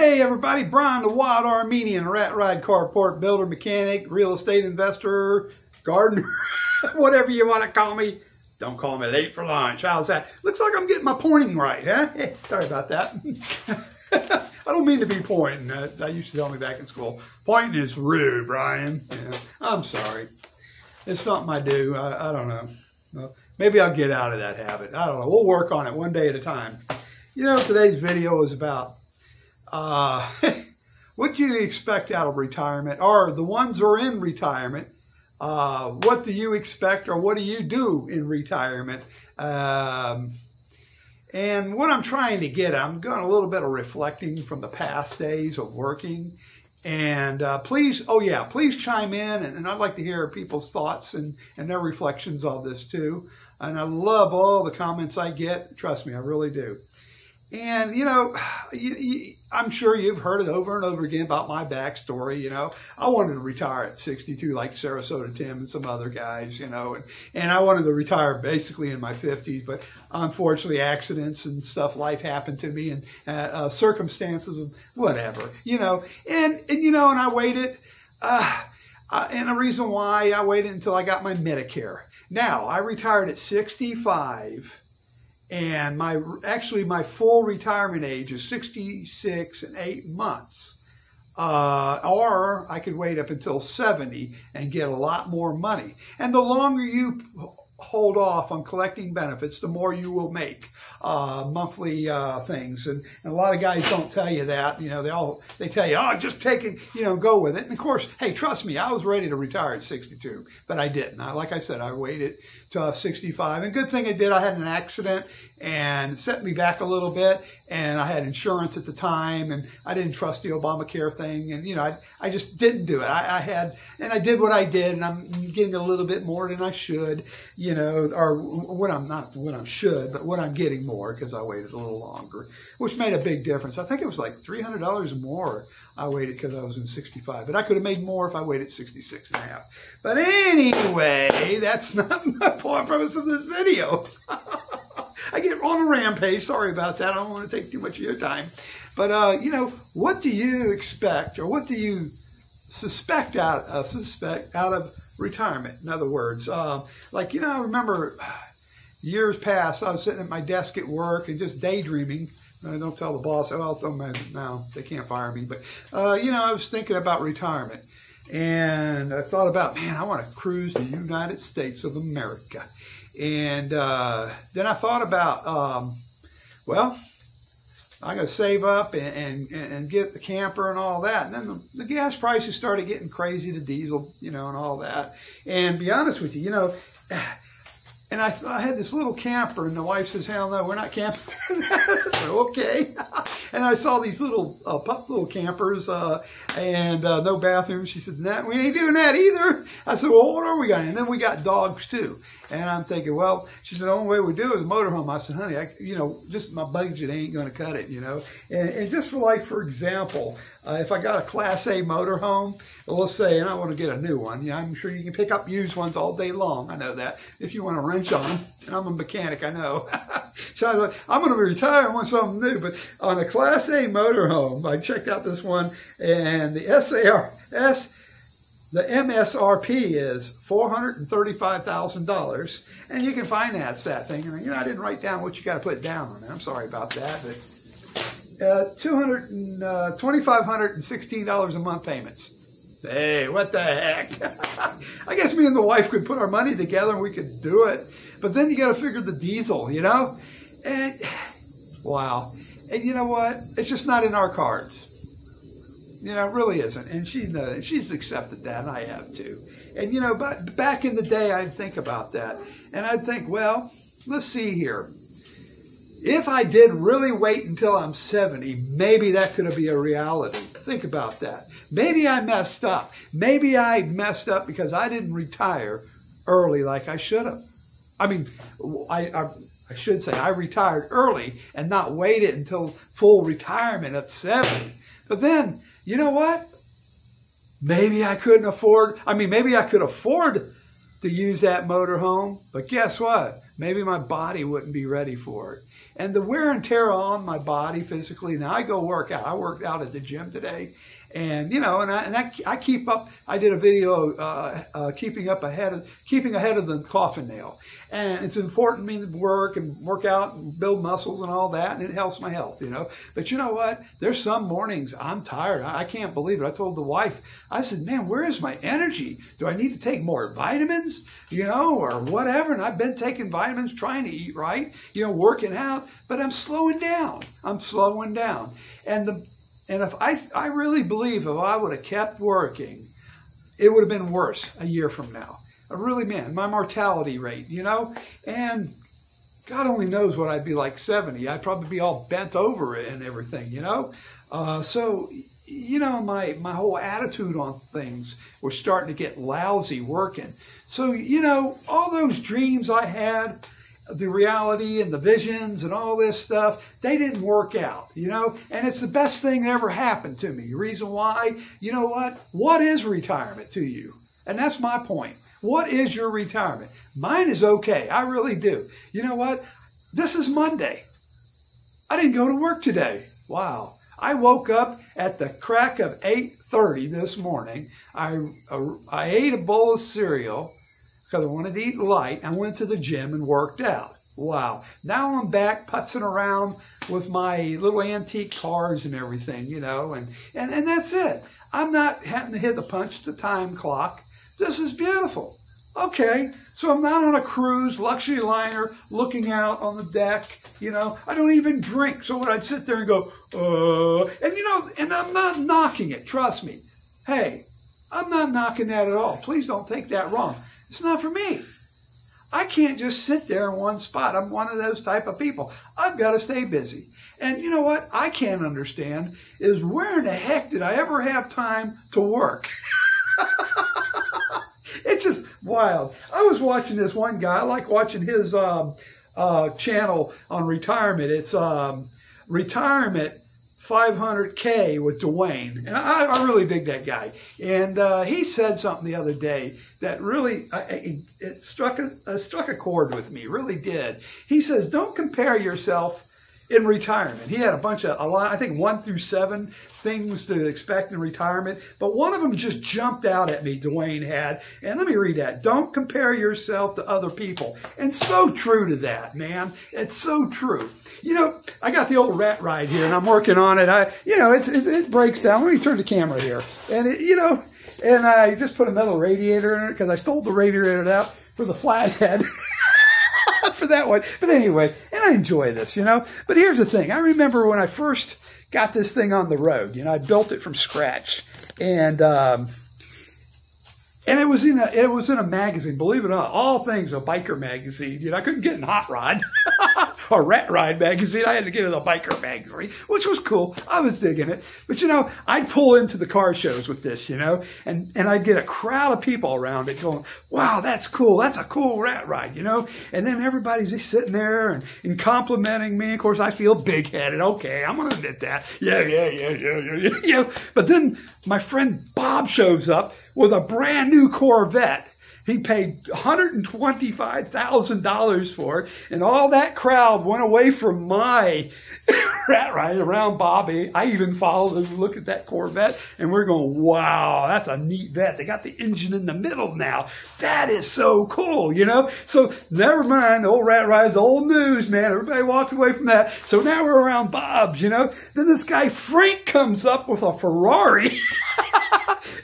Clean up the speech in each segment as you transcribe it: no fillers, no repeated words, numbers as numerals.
Hey everybody, Brian the Wild Armenian, rat ride carport builder, mechanic, real estate investor, gardener, whatever you want to call me. Don't call me late for lunch. How's that? Looks like I'm getting my pointing right, huh? Hey, sorry about that. I don't mean to be pointing. I used to tell me back in school, pointing is rude, Brian. Yeah, I'm sorry. It's something I do. I don't know. Well, maybe I'll get out of that habit. I don't know. We'll work on it one day at a time. You know, today's video is about what do you expect out of retirement, or the ones who are in retirement, what do you expect, or what do you do in retirement? And what I'm trying to get, I'm doing a little bit of reflecting from the past days of working. And please, oh yeah, please chime in, and I'd like to hear people's thoughts and their reflections of this too. And I love all the comments I get. Trust me, I really do. And, you know, I'm sure you've heard it over and over again about my backstory. You know, I wanted to retire at 62 like Sarasota Tim and some other guys, you know, and I wanted to retire basically in my 50s. But unfortunately, accidents and stuff, life happened to me, and circumstances of whatever, you know. And you know, and I waited. And the reason why I waited until I got my Medicare. Now, I retired at 65. And my full retirement age is 66 and 8 months. Or I could wait up until 70 and get a lot more money. And the longer you hold off on collecting benefits, the more you will make monthly things. And a lot of guys don't tell you that. You know, they tell you, oh, just take it, you know, go with it. And of course, hey, trust me, I was ready to retire at 62, but I didn't. Like I said, I waited to 65. And good thing I did. I had an accident and it set me back a little bit, and I had insurance at the time, and I didn't trust the Obamacare thing, and you know, I just didn't do it. I did what I did, and I'm getting a little bit more than I should, you know, or what I'm getting more because I waited a little longer, which made a big difference. I think it was like $300 more I waited because I was in 65, but I could have made more if I waited 66 and a half. But anyway, that's not my point premise of this video. I get on a rampage. Sorry about that. I don't want to take too much of your time. But, you know, what do you expect, or what do you suspect out of retirement? In other words, like, you know, I remember years past, I was sitting at my desk at work and just daydreaming. I don't tell the boss, oh, don't mind it now. They can't fire me. But, you know, I was thinking about retirement. And I thought about, man, I want to cruise the United States of America. And then I thought about, well, I'm going to save up and get the camper and all that. And then the gas prices started getting crazy, the diesel, you know, and all that. And be honest with you, you know, and I had this little camper, and the wife says, hell no, we're not camping. So, okay. And I saw these little little campers and no bathrooms. She said, nah, we ain't doing that either. I said, well, what are we going to? And then we got dogs too. And I'm thinking, well, she said, the only way we do it is a motorhome. I said, honey, you know, just my budget ain't going to cut it, you know. And just for example, if I got a Class A motorhome, well, let's say, and I want to get a new one. Yeah, I'm sure you can pick up used ones all day long. I know that. If you want to wrench on them, and I'm a mechanic, I know. So I thought, I'm going to retire, I want something new. But on a Class A motorhome, I checked out this one, and the m.s.r.p is $435,000, and you can finance that thing. And you know, I didn't write down what you got to put down on it. I'm sorry about that, but $2,516 a month payments. Hey, what the heck? I guess me and the wife could put our money together and we could do it. But then you got to figure the diesel, you know? And wow. And you know what? It's just not in our cards. You know, it really isn't. And she knows, she's accepted that, and I have too. And you know, but back in the day, I'd think about that. And I'd think, well, let's see here. If I did really wait until I'm 70, maybe that could be a reality. Think about that. Maybe I messed up. Maybe I messed up because I didn't retire early like I should have. I mean, I should say I retired early and not waited until full retirement at 70. But then, you know what? Maybe I couldn't afford, maybe I could afford to use that motorhome, but guess what? Maybe my body wouldn't be ready for it. And the wear and tear on my body physically. Now I go work out. I worked out at the gym today. And, you know, I keep up. I did a video keeping ahead of the coffin nail. And it's important to me to work out and build muscles and all that, and it helps my health, you know. But you know what? There's some mornings I'm tired. I can't believe it. I told the wife, I said, man, where is my energy? Do I need to take more vitamins, you know, or whatever? And I've been taking vitamins, trying to eat right, you know, working out, but I'm slowing down. I'm slowing down. And if I really believe if I would have kept working, it would have been worse a year from now. I really mean my mortality rate, you know, and God only knows what I'd be like 70. I'd probably be all bent over and everything, you know. So, you know, my whole attitude on things was starting to get lousy working. So, you know, all those dreams I had, the reality and the visions and all this stuff, they didn't work out, you know, and it's the best thing that ever happened to me. The reason why, you know what is retirement to you? And that's my point. What is your retirement? Mine is okay. I really do. You know what? This is Monday. I didn't go to work today. Wow. I woke up at the crack of 8:30 this morning. I ate a bowl of cereal because I wanted to eat light. I went to the gym and worked out. Wow. Now I'm back putzing around with my little antique cars and everything, you know, and that's it. I'm not having to hit the punch the time clock. This is beautiful. Okay, so I'm not on a cruise, luxury liner, looking out on the deck, you know. I don't even drink. So when I'd sit there and go, and you know, and I'm not knocking it, trust me. Hey, I'm not knocking that at all. Please don't take that wrong. It's not for me. I can't just sit there in one spot. I'm one of those type of people. I've got to stay busy. And you know what I can't understand is where in the heck did I ever have time to work? It's just wild. I was watching this one guy. I like watching his channel on retirement. It's Retirement 500K with Dwayne. And I really dig that guy. And he said something the other day that really it struck a chord with me. Really did. He says, don't compare yourself in retirement. He had a lot, I think 1 through 7 things to expect in retirement, but one of them just jumped out at me, Dwayne had, and let me read that. Don't compare yourself to other people. And so true to that, man. It's so true. You know, I got the old rat ride here, and I'm working on it. It breaks down. Let me turn the camera here. And, and I just put a metal radiator in it because I stole the radiator out for the flathead. For that one. But anyway, and I enjoy this, you know. But here's the thing. I remember when I first got this thing on the road, you know, I built it from scratch. And it was in a magazine, believe it or not, All Things, a biker magazine. You know, I couldn't get in Hot Rod or Rat Ride magazine. I had to get in a biker magazine, which was cool. I was digging it. But, you know, I'd pull into the car shows with this, you know, and I'd get a crowd of people around it going, wow, that's cool. That's a cool rat ride, you know. And then everybody's just sitting there and complimenting me. Of course, I feel big-headed. Okay, I'm going to admit that. Yeah. You know, but then my friend Bob shows up with a brand new Corvette. He paid $125,000 for it, and all that crowd went away from my rat ride around Bobby. I even followed him to look at that Corvette, and we're going, wow, that's a neat vet. They got the engine in the middle now. That is so cool, you know? So never mind, the old rat ride's old news, man. Everybody walked away from that. So now we're around Bob's, you know? Then this guy Frank comes up with a Ferrari.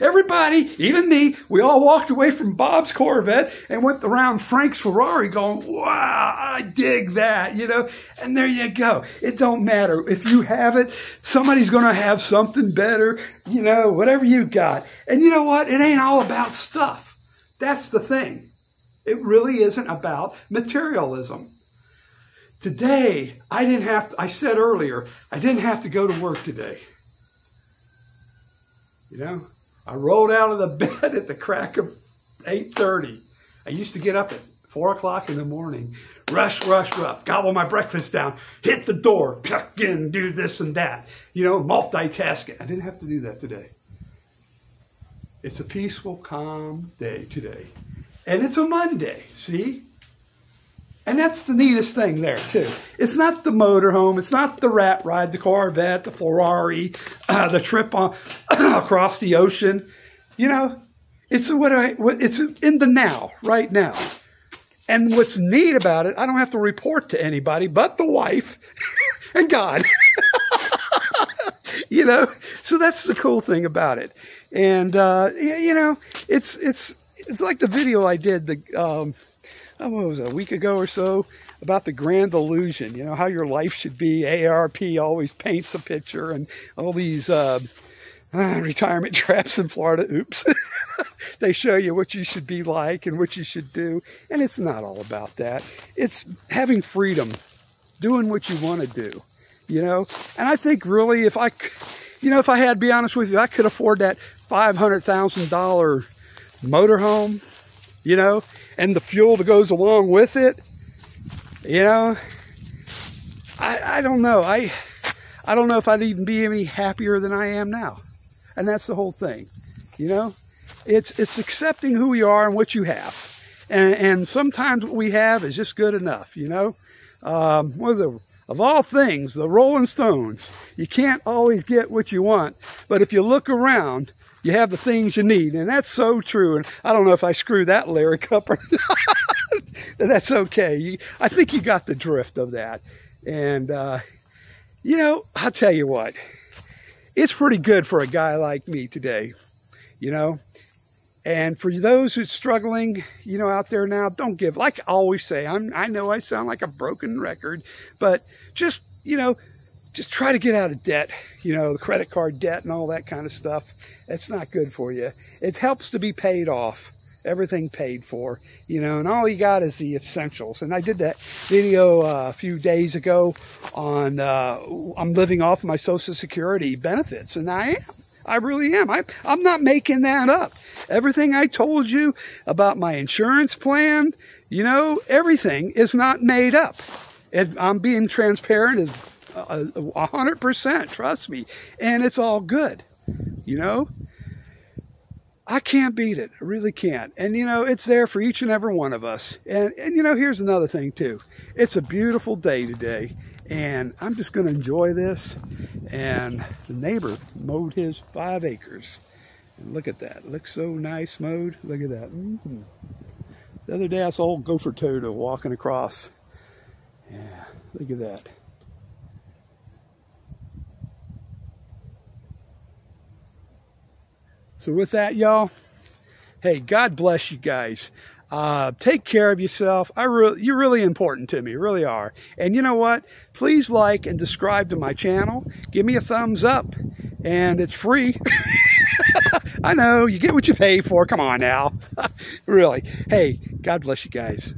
Everybody, even me, we all walked away from Bob's Corvette and went around Frank's Ferrari going, wow, I dig that, you know? And there you go. It don't matter. If you have it, somebody's going to have something better, you know, whatever you got. And you know what? It ain't all about stuff. That's the thing. It really isn't about materialism. Today, I said earlier, I didn't have to go to work today. You know? I rolled out of the bed at the crack of 8:30. I used to get up at 4 o'clock in the morning, rush, gobble my breakfast down, hit the door, tuck in, do this and that, you know, multitasking. I didn't have to do that today. It's a peaceful, calm day today. And it's a Monday, see? And that's the neatest thing there, too. It's not the motorhome. It's not the rat ride, the Corvette, the Ferrari, the trip on, across the ocean. You know, it's in the now, right now. And what's neat about it, I don't have to report to anybody but the wife and God. You know, so that's the cool thing about it. And, you know, it's like the video I did, what was it, a week ago or so, about the grand illusion, you know, how your life should be. m.s.r.p. always paints a picture, and all these retirement traps in Florida, oops, they show you what you should be like and what you should do. And it's not all about that. It's having freedom, doing what you want to do, you know. And I think really if I had to be honest with you, I could afford that $500,000 motorhome, you know, and the fuel that goes along with it, you know, I don't know. I don't know if I'd even be any happier than I am now. And that's the whole thing, you know. It's accepting who we are and what you have. And sometimes what we have is just good enough, you know. Of all things, the Rolling Stones, you can't always get what you want, but if you look around, you have the things you need. And that's so true. And I don't know if I screwed that lyric up or not. That's okay. I think you got the drift of that. And, you know, I'll tell you what. It's pretty good for a guy like me today, you know. And for those who's struggling, you know, out there now, don't give. Like I always say, I know I sound like a broken record, but just, you know, just try to get out of debt, you know, the credit card debt and all that kind of stuff. It's not good for you. It helps to be paid off, everything paid for, you know, and all you got is the essentials. And I did that video a few days ago on I'm living off my Social Security benefits, and I really am. I'm not making that up. Everything I told you about my insurance plan, you know, everything is not made up. I'm being transparent 100%, trust me, and it's all good, you know. I can't beat it. I really can't. And, you know, it's there for each and every one of us. And you know, here's another thing, too. It's a beautiful day today, and I'm just going to enjoy this. And the neighbor mowed his 5 acres. And look at that. It looks so nice mowed. Look at that. The other day, I saw old Gopher Toto walking across. Yeah, look at that. So with that, y'all, hey, God bless you guys. Take care of yourself. You're really important to me, you really are. And you know what? Please like and subscribe to my channel. Give me a thumbs up, and it's free. I know, you get what you pay for. Come on now. Really. Hey, God bless you guys.